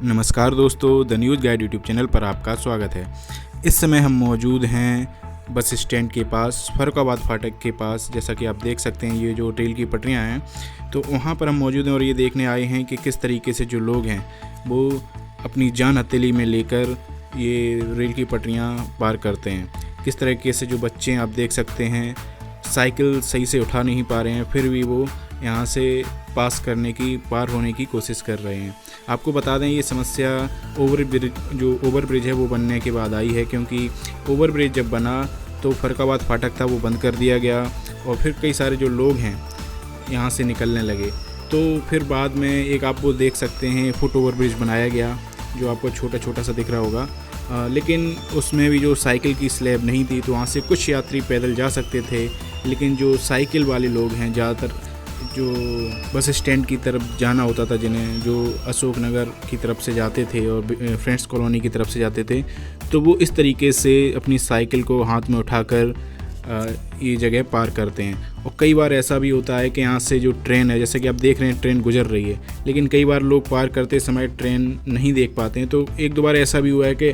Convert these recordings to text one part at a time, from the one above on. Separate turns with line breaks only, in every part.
नमस्कार दोस्तों, the news guide YouTube channel पर आपका स्वागत है। इस समय हम मौजूद हैं बस स्टैंड के पास, फर्रुखाबाद फाटक के पास। जैसा कि आप देख सकते हैं, ये जो रेल की पटरियां हैं, तो वहाँ पर हम मौजूद हैं और ये देखने आए हैं कि किस तरीके से जो लोग हैं वो अपनी जान हथेली में लेकर ये रेल की पटरियां पार करते हैं। किस तरीके से जो बच्चे हैं, आप देख सकते हैं, साइकिल सही से उठा नहीं पा रहे हैं, फिर भी वो यहाँ से पार होने की कोशिश कर रहे हैं। आपको बता दें, ये समस्या ओवर ब्रिज है वो बनने के बाद आई है, क्योंकि ओवर ब्रिज जब बना तो फर्रुखाबाद फाटक था वो बंद कर दिया गया और फिर कई सारे जो लोग हैं यहाँ से निकलने लगे। तो फिर बाद में एक आप वो देख सकते हैं फुट ओवर ब्रिज बनाया गया, जो आपको छोटा छोटा सा दिख रहा होगा, लेकिन उसमें भी जो साइकिल की स्लैब नहीं थी, तो वहाँ से कुछ यात्री पैदल जा सकते थे। लेकिन जो साइकिल वाले लोग हैं, ज़्यादातर जो बस स्टैंड की तरफ जाना होता था, जिन्हें जो अशोक नगर की तरफ से जाते थे और फ्रेंड्स कॉलोनी की तरफ से जाते थे, तो वो इस तरीके से अपनी साइकिल को हाथ में उठाकर ये जगह पार करते हैं। और कई बार ऐसा भी होता है कि यहाँ से जो ट्रेन है, जैसे कि आप देख रहे हैं ट्रेन गुजर रही है, लेकिन कई बार लोग पार करते समय ट्रेन नहीं देख पाते हैं। तो एक दो बार ऐसा भी हुआ है कि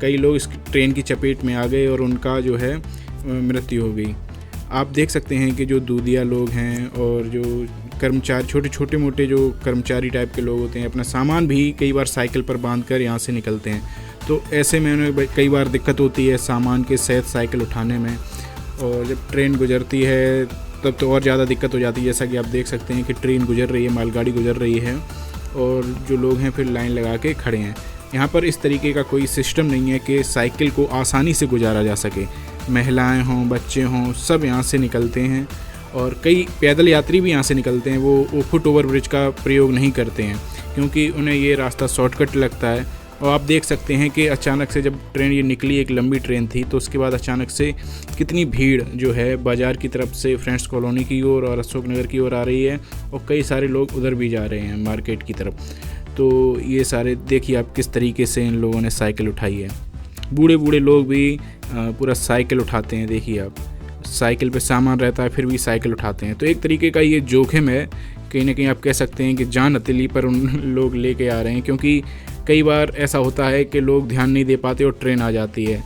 कई लोग इस ट्रेन की चपेट में आ गए और उनका जो है मृत्यु हो गई। आप देख सकते हैं कि जो दूधिया लोग हैं और जो कर्मचारी, छोटे मोटे जो कर्मचारी टाइप के लोग होते हैं, अपना सामान भी कई बार साइकिल पर बांधकर यहाँ से निकलते हैं। तो ऐसे में उन्हें कई बार दिक्कत होती है सामान के सहित साइकिल उठाने में, और जब ट्रेन गुजरती है तब तो और ज़्यादा दिक्कत हो जाती है। जैसा कि आप देख सकते हैं कि ट्रेन गुजर रही है, मालगाड़ी गुजर रही है और जो लोग हैं फिर लाइन लगा के खड़े हैं। यहाँ पर इस तरीके का कोई सिस्टम नहीं है कि साइकिल को आसानी से गुजारा जा सके। महिलाएं हों, बच्चे हों, सब यहाँ से निकलते हैं और कई पैदल यात्री भी यहाँ से निकलते हैं। वो फुट ओवर ब्रिज का प्रयोग नहीं करते हैं, क्योंकि उन्हें ये रास्ता शॉर्टकट लगता है। और आप देख सकते हैं कि अचानक से जब ट्रेन ये निकली, एक लंबी ट्रेन थी, तो उसके बाद अचानक से कितनी भीड़ जो है बाज़ार की तरफ से फ्रेंड्स कॉलोनी की ओर और अशोक नगर की ओर आ रही है, और कई सारे लोग उधर भी जा रहे हैं मार्केट की तरफ। तो ये सारे देखिए आप किस तरीके से इन लोगों ने साइकिल उठाई है। बूढ़े लोग भी पूरा साइकिल उठाते हैं। देखिए आप, साइकिल पे सामान रहता है फिर भी साइकिल उठाते हैं। तो एक तरीके का ये जोखिम है, कहीं ना कहीं आप कह सकते हैं कि जान हथेली पर उन लोग लेके आ रहे हैं, क्योंकि कई बार ऐसा होता है कि लोग ध्यान नहीं दे पाते और ट्रेन आ जाती है,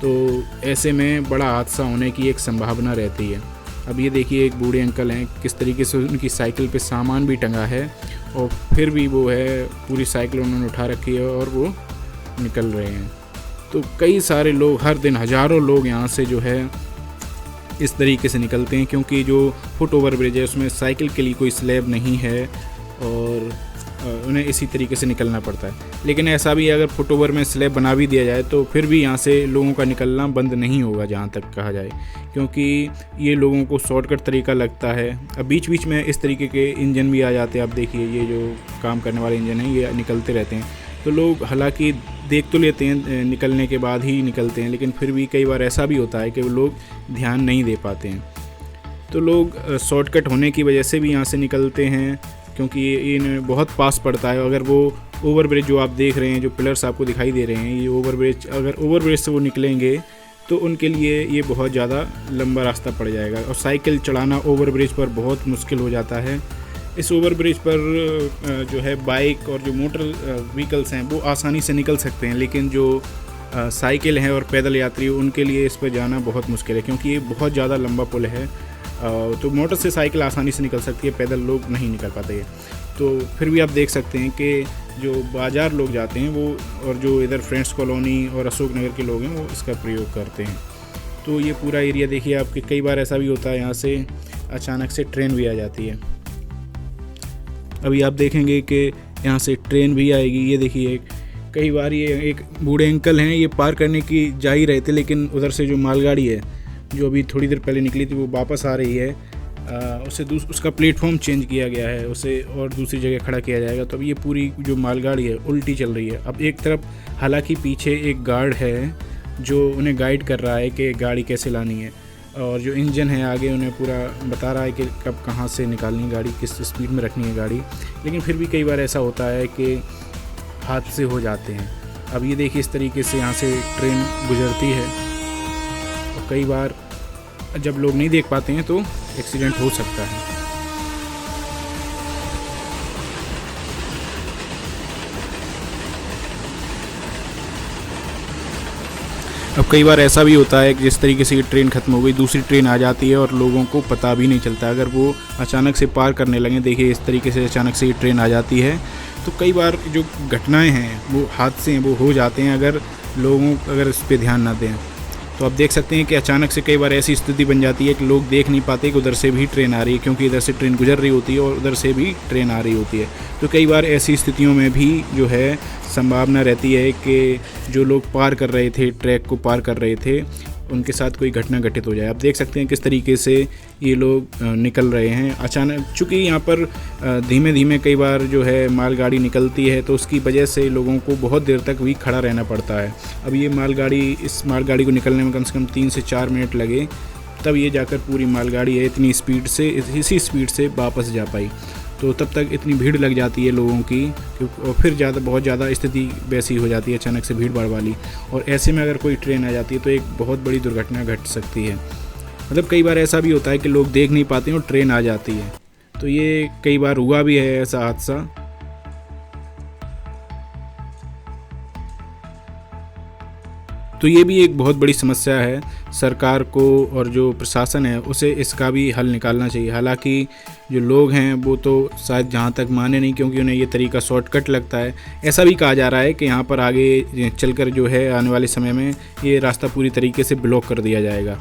तो ऐसे में बड़ा हादसा होने की एक संभावना रहती है। अब ये देखिए, एक बूढ़े अंकल हैं, किस तरीके से उनकी साइकिल पे सामान भी टंगा है और फिर भी वो है पूरी साइकिल उन्होंने उठा रखी है और वो निकल रहे हैं। तो कई सारे लोग, हर दिन हज़ारों लोग यहाँ से जो है इस तरीके से निकलते हैं, क्योंकि जो फुट ओवर ब्रिज है उसमें साइकिल के लिए कोई स्लैब नहीं है और उन्हें इसी तरीके से निकलना पड़ता है। लेकिन ऐसा भी अगर फुट ओवर में स्लैब बना भी दिया जाए तो फिर भी यहाँ से लोगों का निकलना बंद नहीं होगा, जहाँ तक कहा जाए, क्योंकि ये लोगों को शॉर्टकट तरीका लगता है। अब बीच बीच में इस तरीके के इंजन भी आ जाते हैं। आप देखिए, ये जो काम करने वाले इंजन हैं ये निकलते रहते हैं, तो लोग हालांकि देख तो लेते हैं, निकलने के बाद ही निकलते हैं, लेकिन फिर भी कई बार ऐसा भी होता है कि वो लोग ध्यान नहीं दे पाते हैं। तो लोग शॉर्टकट होने की वजह से भी यहाँ से निकलते हैं, क्योंकि ये बहुत पास पड़ता है। अगर वो ओवर ब्रिज जो आप देख रहे हैं, जो पिलर्स आपको दिखाई दे रहे हैं, ये ओवर ब्रिज, अगर ओवर ब्रिज से वो निकलेंगे तो उनके लिए ये बहुत ज़्यादा लंबा रास्ता पड़ जाएगा और साइकिल चलाना ओवर ब्रिज पर बहुत मुश्किल हो जाता है। इस ओवर ब्रिज पर जो है बाइक और जो मोटर व्हीकल्स हैं वो आसानी से निकल सकते हैं, लेकिन जो साइकिल हैं और पैदल यात्री, उनके लिए इस पर जाना बहुत मुश्किल है, क्योंकि ये बहुत ज़्यादा लंबा पुल है। तो मोटर से साइकिल आसानी से निकल सकती है, पैदल लोग नहीं निकल पाते हैं। तो फिर भी आप देख सकते हैं कि जो बाज़ार लोग जाते हैं वो, और जो इधर फ्रेंड्स कॉलोनी और अशोक नगर के लोग हैं, वो इसका प्रयोग करते हैं। तो ये पूरा एरिया देखिए आपके, कई बार ऐसा भी होता है यहाँ से अचानक से ट्रेन भी आ जाती है। अभी आप देखेंगे कि यहाँ से ट्रेन भी आएगी। ये देखिए, कई बार ये एक बूढ़े अंकल हैं, ये पार करने की जा ही रहे थे, लेकिन उधर से जो मालगाड़ी है जो अभी थोड़ी देर पहले निकली थी वो वापस आ रही है। उसका प्लेटफॉर्म चेंज किया गया है, उसे और दूसरी जगह खड़ा किया जाएगा। तो अब ये पूरी जो मालगाड़ी है उल्टी चल रही है। अब एक तरफ हालांकि पीछे एक गार्ड है जो उन्हें गाइड कर रहा है कि गाड़ी कैसे लानी है, और जो इंजन है आगे उन्हें पूरा बता रहा है कि कब कहाँ से निकालनी गाड़ी, किस स्पीड में रखनी है गाड़ी। लेकिन फिर भी कई बार ऐसा होता है कि हादसे हो जाते हैं। अब ये देखिए, इस तरीके से यहाँ से ट्रेन गुजरती है और कई बार जब लोग नहीं देख पाते हैं तो एक्सीडेंट हो सकता है। अब कई बार ऐसा भी होता है कि जिस तरीके से ये ट्रेन ख़त्म हो गई, दूसरी ट्रेन आ जाती है और लोगों को पता भी नहीं चलता। अगर वो अचानक से पार करने लगे, देखिए इस तरीके से अचानक से ये ट्रेन आ जाती है, तो कई बार जो घटनाएं हैं, वो हादसे हैं, वो हो जाते हैं अगर इस पर ध्यान ना दें। तो आप देख सकते हैं कि अचानक से कई बार ऐसी स्थिति बन जाती है कि लोग देख नहीं पाते कि उधर से भी ट्रेन आ रही है, क्योंकि इधर से ट्रेन गुजर रही होती है और उधर से भी ट्रेन आ रही होती है। तो कई बार ऐसी स्थितियों में भी जो है संभावना रहती है कि जो लोग पार कर रहे थे, ट्रैक को पार कर रहे थे, उनके साथ कोई घटना घटित हो जाए। आप देख सकते हैं किस तरीके से ये लोग निकल रहे हैं अचानक। चूँकि यहाँ पर धीमे धीमे कई बार जो है मालगाड़ी निकलती है, तो उसकी वजह से लोगों को बहुत देर तक भी खड़ा रहना पड़ता है। अब ये इस मालगाड़ी को निकलने में कम से कम 3 से 4 मिनट लगे, तब ये जाकर पूरी मालगाड़ी है इसी स्पीड से वापस जा पाई। तो तब तक इतनी भीड़ लग जाती है लोगों की, और फिर बहुत ज़्यादा स्थिति वैसी हो जाती है अचानक से भीड़ भाड़ वाली। और ऐसे में अगर कोई ट्रेन आ जाती है तो एक बहुत बड़ी दुर्घटना घट सकती है। मतलब कई बार ऐसा भी होता है कि लोग देख नहीं पाते हैं और ट्रेन आ जाती है। तो ये कई बार हुआ भी है ऐसा हादसा। तो ये भी एक बहुत बड़ी समस्या है। सरकार को और जो प्रशासन है उसे इसका भी हल निकालना चाहिए। हालांकि जो लोग हैं वो तो शायद जहाँ तक माने नहीं, क्योंकि उन्हें ये तरीका शॉर्टकट लगता है। ऐसा भी कहा जा रहा है कि यहाँ पर आगे चलकर जो है आने वाले समय में ये रास्ता पूरी तरीके से ब्लॉक कर दिया जाएगा।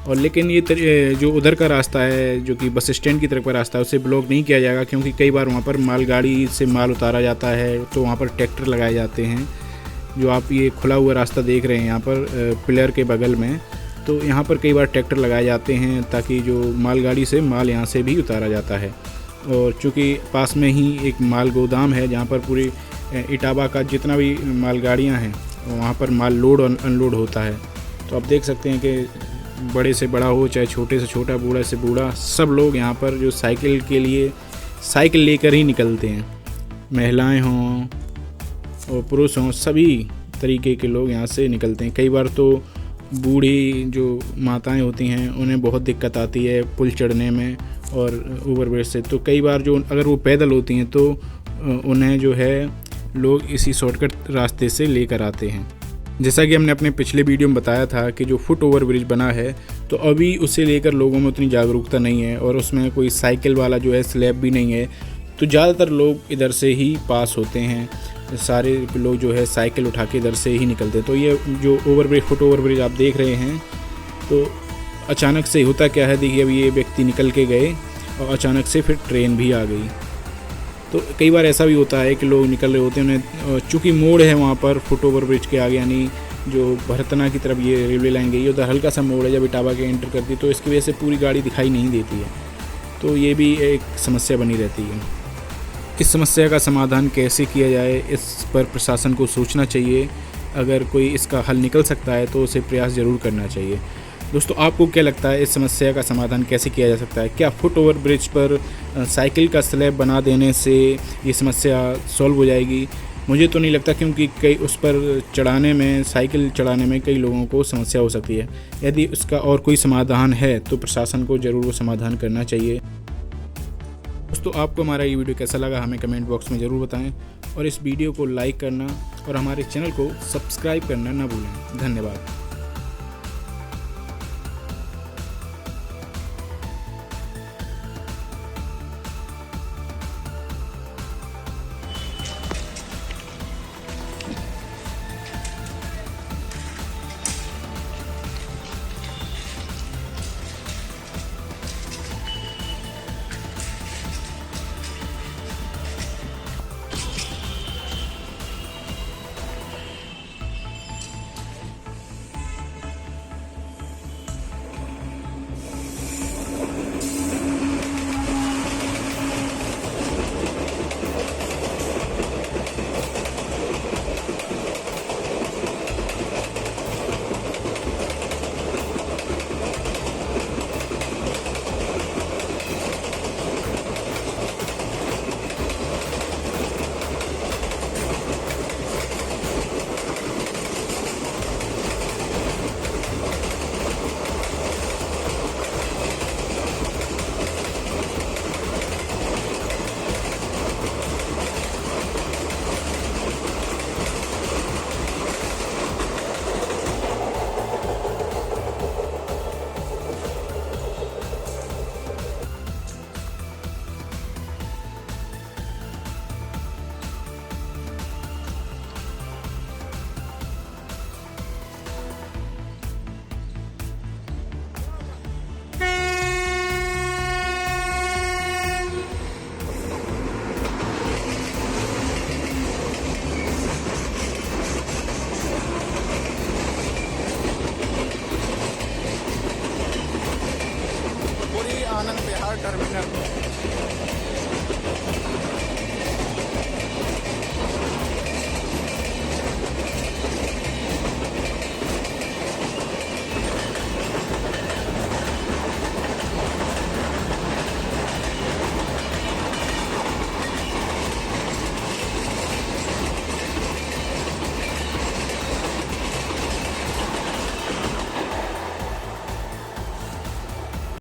और लेकिन ये जो उधर का रास्ता है, जो कि बस स्टैंड की तरफ का रास्ता है, उसे ब्लॉक नहीं किया जाएगा, क्योंकि कई बार वहाँ पर मालगाड़ी से माल उतारा जाता है, तो वहाँ पर ट्रैक्टर लगाए जाते हैं। जो आप ये खुला हुआ रास्ता देख रहे हैं यहाँ पर पिलर के बगल में, तो यहाँ पर कई बार ट्रैक्टर लगाए जाते हैं ताकि जो मालगाड़ी से माल यहाँ से भी उतारा जाता है। और चूँकि पास में ही एक माल गोदाम है जहाँ पर पूरी इटावा का जितना भी मालगाड़ियाँ हैं वहाँ पर माल लोड और अनलोड होता है। तो आप देख सकते हैं कि बड़े से बड़ा हो, चाहे छोटे से छोटा, बूढ़ा से बूढ़ा, सब लोग यहाँ पर जो साइकिल के लिए साइकिल लेकर ही निकलते हैं। महिलाएँ हों और पुरुष हों, सभी तरीके के लोग यहाँ से निकलते हैं। कई बार तो बूढ़ी जो माताएं होती हैं उन्हें बहुत दिक्कत आती है पुल चढ़ने में और ओवरब्रिज से। तो कई बार जो अगर वो पैदल होती हैं तो उन्हें जो है लोग इसी शॉर्टकट रास्ते से लेकर आते हैं। जैसा कि हमने अपने पिछले वीडियो में बताया था कि जो फुट ओवरब्रिज बना है, तो अभी उसे लेकर लोगों में उतनी जागरूकता नहीं है, और उसमें कोई साइकिल वाला जो है स्लैब भी नहीं है। तो ज़्यादातर लोग इधर से ही पास होते हैं, सारे लोग जो है साइकिल उठा के इधर से ही निकलते हैं। तो ये जो फुट ओवरब्रिज आप देख रहे हैं, तो अचानक से होता क्या है, देखिए अभी ये व्यक्ति निकल के गए और अचानक से फिर ट्रेन भी आ गई। तो कई बार ऐसा भी होता है कि लोग निकल रहे होते हैं, उन्हें चूँकि मोड़ है वहाँ पर फुट ओवरब्रिज के आगे, यानी जो भरतना की तरफ ये रेलवे लाइन गई है, उधर हल्का सा मोड़ है जब इटावा के एंटर करती है, तो इसकी वजह से पूरी गाड़ी दिखाई नहीं देती है। तो ये भी एक समस्या बनी रहती है। इस समस्या का समाधान कैसे किया जाए, इस पर प्रशासन को सोचना चाहिए। अगर कोई इसका हल निकल सकता है तो उसे प्रयास ज़रूर करना चाहिए। दोस्तों, आपको क्या लगता है इस समस्या का समाधान कैसे किया जा सकता है? क्या फुट ओवर ब्रिज पर साइकिल का स्लैब बना देने से ये समस्या सॉल्व हो जाएगी? मुझे तो नहीं लगता, क्योंकि कई उस पर साइकिल चढ़ाने में कई लोगों को समस्या हो सकती है। यदि उसका और कोई समाधान है तो प्रशासन को ज़रूर वो समाधान करना चाहिए। दोस्तों, आपको हमारा ये वीडियो कैसा लगा हमें कमेंट बॉक्स में ज़रूर बताएं, और इस वीडियो को लाइक करना और हमारे चैनल को सब्सक्राइब करना ना भूलें। धन्यवाद।